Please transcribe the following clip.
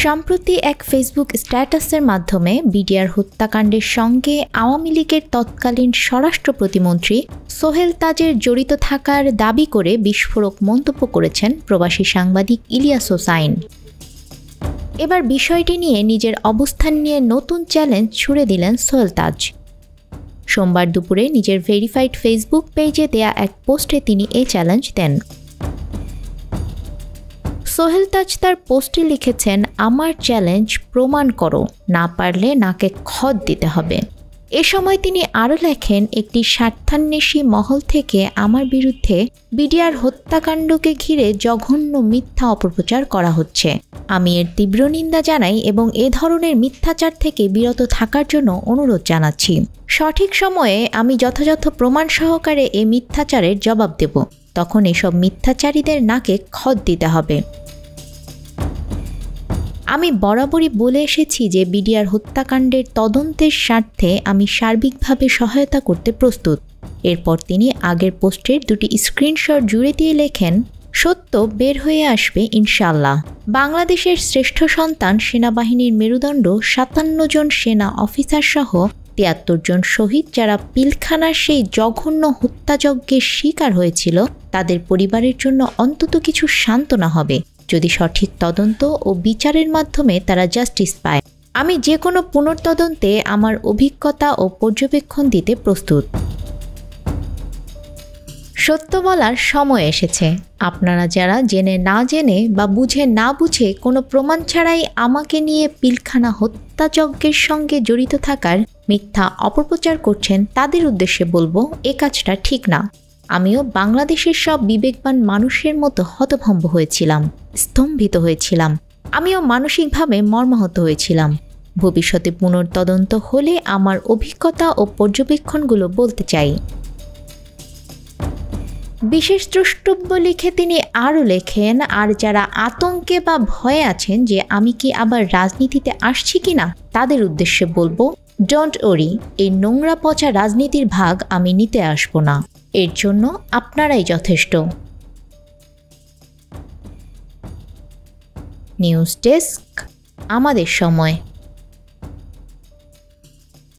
সম্প্রতি এক ফেসবুক স্ট্যাটাসের মাধ্যমে বিডিআর হত্যাকাণ্ডের সঙ্গে আওয়ামী লীগের তৎকালীন স্বরাষ্ট্র প্রতিমন্ত্রী সোহেল তাজের জড়িত থাকার দাবি করে বিস্ফোরক মন্তব্য করেছেন প্রবাসী সাংবাদিক ইলিয়াস হোসাইন। এবার বিষয়টি নিয়ে নিজের অবস্থান নিয়ে নতুন চ্যালেঞ্জ ছুড়ে দিলেন সোহেল তাজ। সোমবার দুপুরে নিজের ভেরিফাইড ফেসবুক পেজে দেয়া এক পোস্টে তিনি এই চ্যালেঞ্জ দেন। সোহেল তাজ তার পোস্টে লিখেছেন, আমার চ্যালেঞ্জ প্রমাণ করো, না পারলে নাকে খত দিতে হবে। এ সময় তিনি আরও লেখেন, একটি স্বার্থান্বেষী মহল থেকে আমার বিরুদ্ধে বিডিআর হত্যাকাণ্ডকে ঘিরে জঘন্য মিথ্যা অপপ্রচার করা হচ্ছে। আমি এর তীব্র নিন্দা জানাই এবং এ ধরনের মিথ্যাচার থেকে বিরত থাকার জন্য অনুরোধ জানাচ্ছি। সঠিক সময়ে আমি যথাযথ প্রমাণ সহকারে এ মিথ্যাচারের জবাব দেব, তখন এসব মিথ্যাচারীদের নাকে খত দিতে হবে। আমি বরাবরই বলে এসেছি যে বিডিআর হত্যাকাণ্ডের তদন্তের স্বার্থে আমি সার্বিকভাবে সহায়তা করতে প্রস্তুত। এরপর তিনি আগের পোস্টের দুটি স্ক্রিনশট জুড়ে দিয়ে লেখেন, সত্য বের হয়ে আসবে ইনশাআল্লাহ। বাংলাদেশের শ্রেষ্ঠ সন্তান সেনাবাহিনীর মেরুদণ্ড ৫৭ জন সেনা অফিসার সহ ৭৩ জন শহীদ যারা পিলখানার সেই জঘন্য হত্যাযজ্ঞের শিকার হয়েছিল, তাদের পরিবারের জন্য অন্তত কিছু সান্ত্বনা হবে যদি সঠিক তদন্ত ও বিচারের মাধ্যমে তারা জাস্টিস পায়। আমি যে কোনো পুনর্তদন্তে আমার অভিজ্ঞতা ও পর্যবেক্ষণ দিতে প্রস্তুত। সত্য বলার সময় এসেছে। আপনারা যারা জেনে না জেনে বা বুঝে না বুঝে কোনো প্রমাণ ছাড়াই আমাকে নিয়ে পিলখানা হত্যাযজ্ঞের সঙ্গে জড়িত থাকার মিথ্যা অপপ্রচার করছেন, তাদের উদ্দেশ্যে বলবো, এ কাজটা ঠিক না। আমিও বাংলাদেশের সব বিবেকবান মানুষের মতো হতভম্ব হয়েছিলাম, স্তম্ভিত হয়েছিলাম। আমিও মানসিকভাবে মর্মাহত হয়েছিলাম। ভবিষ্যতে পুনর্তদন্ত হলে আমার অভিজ্ঞতা ও পর্যবেক্ষণগুলো বলতে চাই। বিশেষ দ্রষ্টব্য লিখে তিনি আরও লেখেন, আর যারা আতঙ্কে বা ভয়ে আছেন যে আমি কি আবার রাজনীতিতে আসছি কিনা, তাদের উদ্দেশ্যে বলবো, ডোন্ট ওরি, এই নোংরা পচা রাজনীতির ভাগ আমি নিতে আসবো না। এর জন্য আপনারাই যথেষ্ট। নিউজ ডেস্ক, আমাদের সময়।